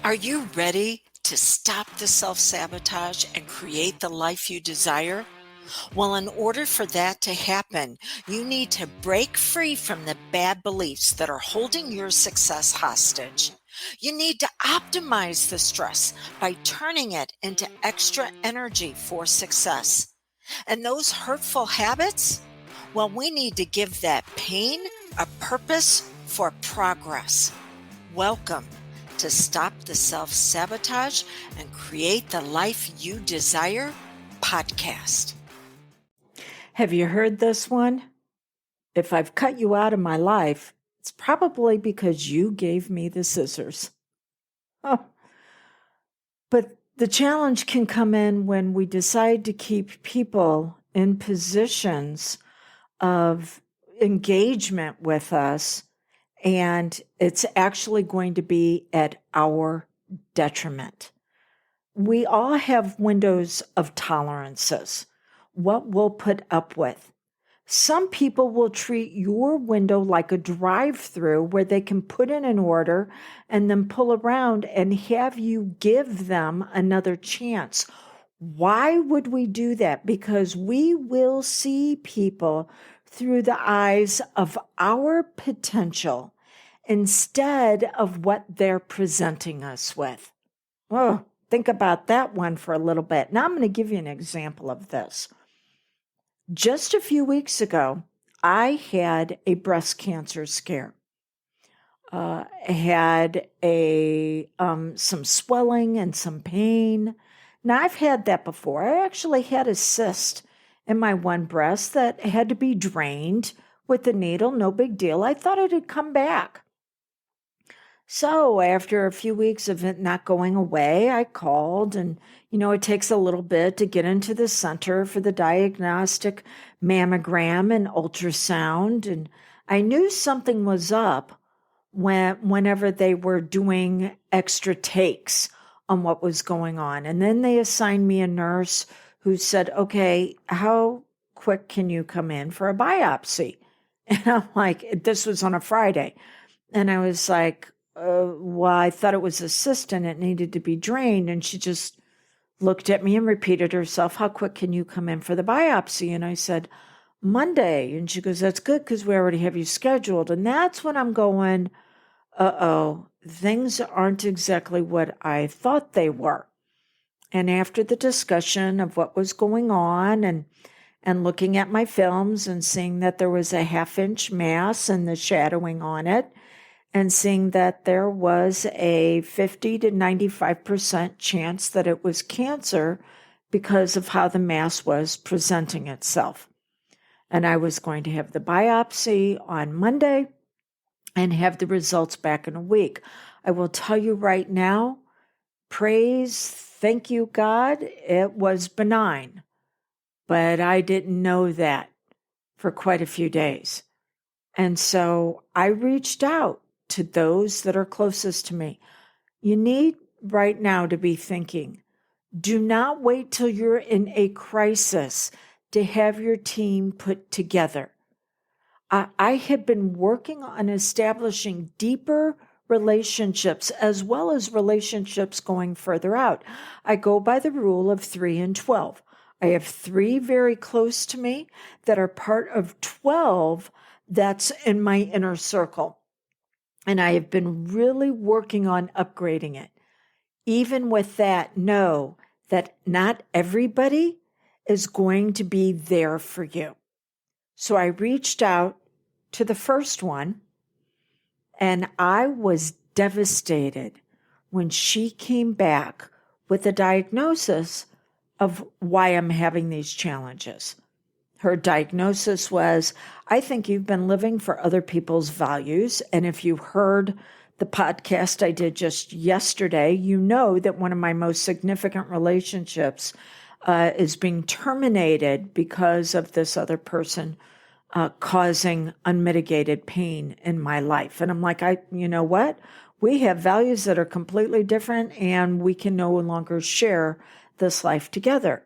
Are you ready to stop the self-sabotage and create the life you desire? Well, in order for that to happen, you need to break free from the bad beliefs that are holding your success hostage. You need to optimize the stress by turning it into extra energy for success. And those hurtful habits? Well, we need to give that pain a purpose for progress. Welcome to Stop the Self-Sabotage and Create the Life You Desire podcast. Have you heard this one? If I've cut you out of my life, it's probably because you gave me the scissors. Oh. But the challenge can come in when we decide to keep people in positions of engagement with us, and it's actually going to be at our detriment. We all have windows of tolerances, what we'll put up with. Some people will treat your window like a drive-through where they can put in an order and then pull around and have you give them another chance. Why would we do that? Because we will see people through the eyes of our potential instead of what they're presenting us with. Oh, think about that one for a little bit. Now I'm going to give you an example of this. Just a few weeks ago, I had a breast cancer scare. I had some swelling and some pain. Now, I've had that before. I actually had a cyst in my one breast that had to be drained with the needle. No big deal. I thought it had come back. So after a few weeks of it not going away, I called and, it takes a little bit to get into the center for the diagnostic mammogram and ultrasound. And I knew something was up whenever they were doing extra takes on what was going on. And then they assigned me a nurse who said, okay, how quick can you come in for a biopsy? And I'm like, this was on a Friday. And I was like, well, I thought it was a cyst and it needed to be drained. And she just looked at me and repeated herself, how quick can you come in for the biopsy? And I said, Monday. And she goes, that's good because we already have you scheduled. And that's when I'm going, things aren't exactly what I thought they were. And after the discussion of what was going on and looking at my films and seeing that there was a 1/2-inch mass and the shadowing on it, and seeing that there was a 50 to 95% chance that it was cancer because of how the mass was presenting itself. And I was going to have the biopsy on Monday and have the results back in a week. I will tell you right now, thank you, God, it was benign. But I didn't know that for quite a few days. And so I reached out to those that are closest to me. You need right now to be thinking, do not wait till you're in a crisis to have your team put together. I have been working on establishing deeper relationships as well as relationships going further out. I go by the rule of 3 and 12. I have 3 very close to me that are part of 12 that's in my inner circle. And I have been really working on upgrading it. Even with that, know that not everybody is going to be there for you. So I reached out to the first one, and I was devastated when she came back with a diagnosis of why I'm having these challenges. Her diagnosis was, I think you've been living for other people's values. And if you heard the podcast I did just yesterday, you know that one of my most significant relationships is being terminated because of this other person causing unmitigated pain in my life. And I'm like, you know what? We have values that are completely different and we can no longer share this life together.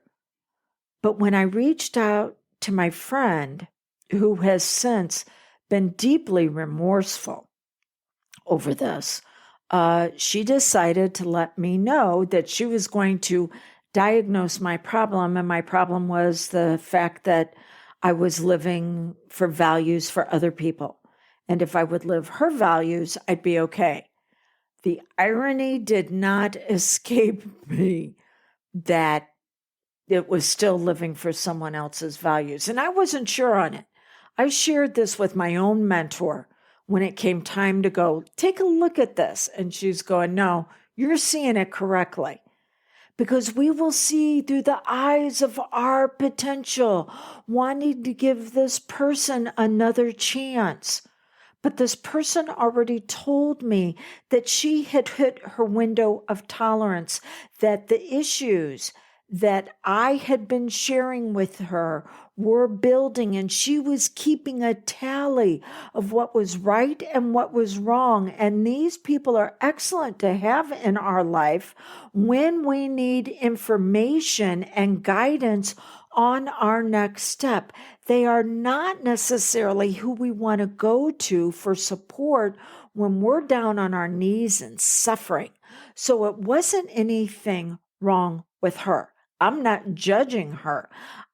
But when I reached out to my friend, who has since been deeply remorseful over this, she decided to let me know that she was going to diagnose my problem. And my problem was the fact that I was living for values for other people. And if I would live her values, I'd be okay. The irony did not escape me that it was still living for someone else's values. And I wasn't sure on it. I shared this with my own mentor when it came time to go, take a look at this. And she's going, no, you're seeing it correctly. Because we will see through the eyes of our potential, wanting to give this person another chance. But this person already told me that she had hit her window of tolerance, that the issues that I had been sharing with her were building, and she was keeping a tally of what was right and what was wrong. And these people are excellent to have in our life when we need information and guidance on our next step. They are not necessarily who we want to go to for support when we're down on our knees and suffering. So it wasn't anything wrong with her. I'm not judging her.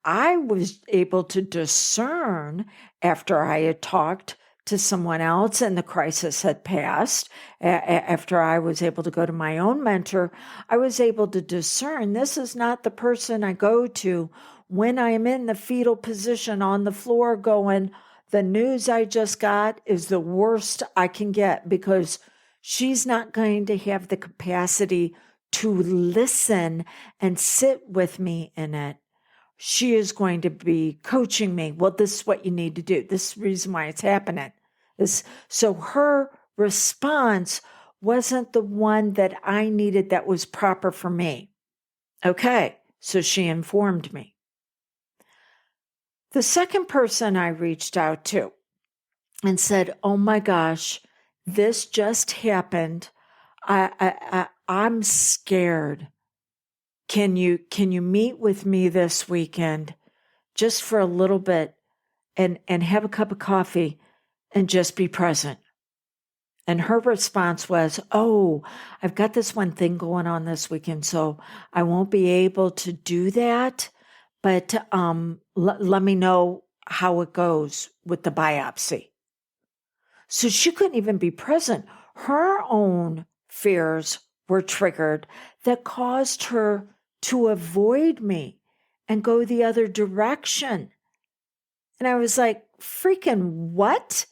I was able to discern after I had talked to someone else and the crisis had passed, after I was able to go to my own mentor, I was able to discern this is not the person I go to when I am in the fetal position on the floor going, the news I just got is the worst I can get, because she's not going to have the capacity to listen and sit with me in it. She is going to be coaching me. Well, this is what you need to do. This is the reason why it's happening. So her response wasn't the one that I needed that was proper for me. Okay, so she informed me. The second person I reached out to and said, oh my gosh, this just happened. I'm scared. Can you meet with me this weekend just for a little bit and have a cup of coffee and just be present? And her response was, oh, I've got this one thing going on this weekend, so I won't be able to do that. But let me know how it goes with the biopsy. So she couldn't even be present. Her own fears were triggered that caused her to avoid me and go the other direction. And I was like, freaking what?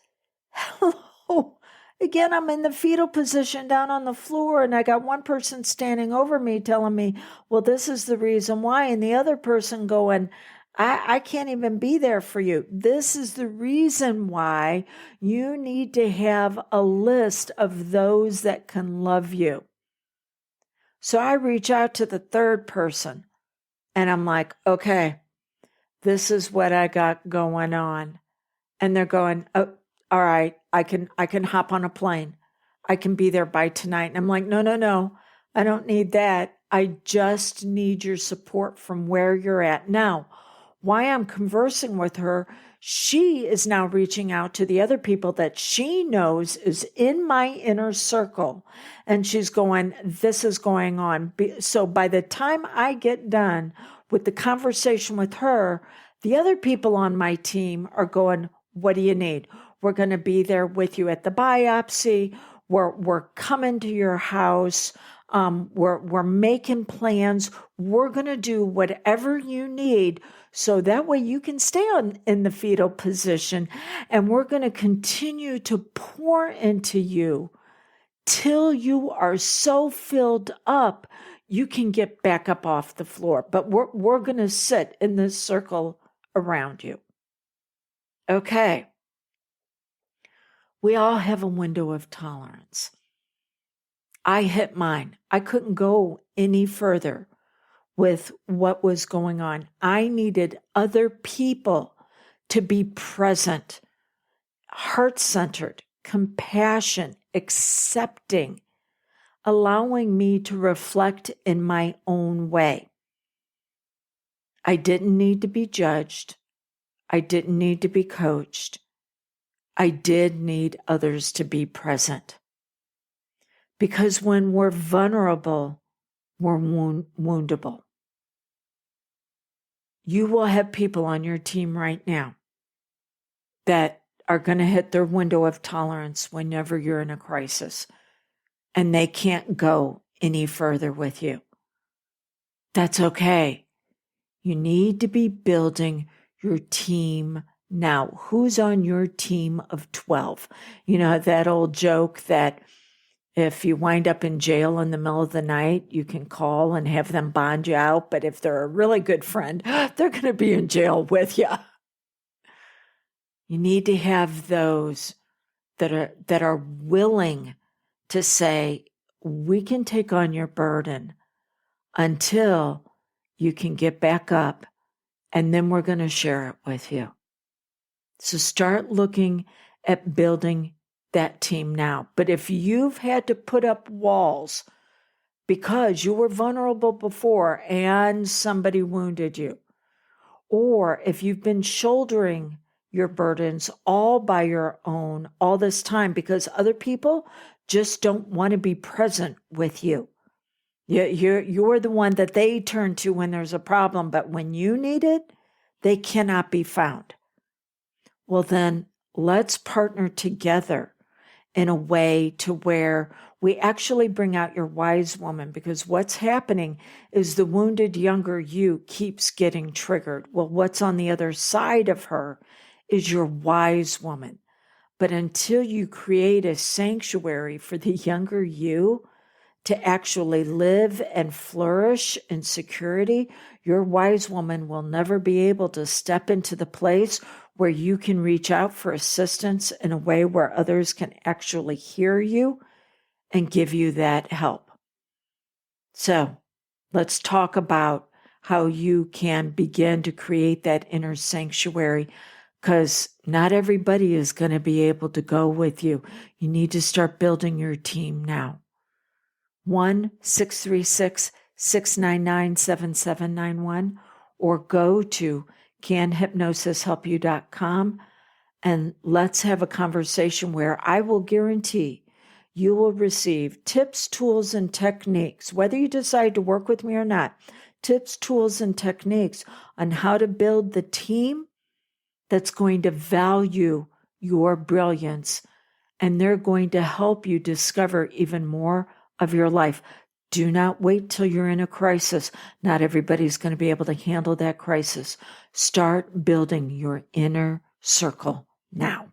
Hello. Again, I'm in the fetal position down on the floor, and I got one person standing over me telling me, well, this is the reason why. And the other person going, I can't even be there for you. This is the reason why you need to have a list of those that can love you. So I reach out to the third person and I'm like, okay, this is what I got going on. And they're going, oh, all right, I can hop on a plane. I can be there by tonight. And I'm like, no, I don't need that. I just need your support from where you're at now. Why I'm conversing with her, she is now reaching out to the other people that she knows is in my inner circle. And she's going, this is going on. So by the time I get done with the conversation with her, the other people on my team are going, what do you need? We're going to be there with you at the biopsy. We're coming to your house. We're making plans. We're going to do whatever you need so that way you can stay in the fetal position. And we're going to continue to pour into you till you are so filled up you can get back up off the floor. But we're going to sit in this circle around you. Okay. We all have a window of tolerance. I hit mine. I couldn't go any further with what was going on. I needed other people to be present, heart-centered, compassion, accepting, allowing me to reflect in my own way. I didn't need to be judged. I didn't need to be coached. I did need others to be present. Because when we're vulnerable, we're woundable. You will have people on your team right now that are going to hit their window of tolerance whenever you're in a crisis, and they can't go any further with you. That's okay. You need to be building your team now. Who's on your team of 12? You know, that old joke that if you wind up in jail in the middle of the night, you can call and have them bond you out. But if they're a really good friend, they're going to be in jail with you. You need to have those that are willing to say, we can take on your burden until you can get back up, and then we're going to share it with you. So start looking at building that team now. But if you've had to put up walls because you were vulnerable before and somebody wounded you, or if you've been shouldering your burdens all by your own all this time because other people just don't want to be present with you. You're the one that they turn to when there's a problem, but when you need it, they cannot be found. Well, then let's partner together in a way to where we actually bring out your wise woman, because what's happening is the wounded younger you keeps getting triggered. Well, what's on the other side of her is your wise woman. But until you create a sanctuary for the younger you to actually live and flourish in security, your wise woman will never be able to step into the place where you can reach out for assistance in a way where others can actually hear you and give you that help. So let's talk about how you can begin to create that inner sanctuary, because not everybody is going to be able to go with you. You need to start building your team now. 1-636-699-7791, or go to canhypnosishelpyou.com, and let's have a conversation where I will guarantee you will receive tips, tools, and techniques, whether you decide to work with me or not, tips, tools, and techniques on how to build the team that's going to value your brilliance, and they're going to help you discover even more of your life. Do not wait till you're in a crisis. Not everybody's going to be able to handle that crisis. Start building your inner circle now.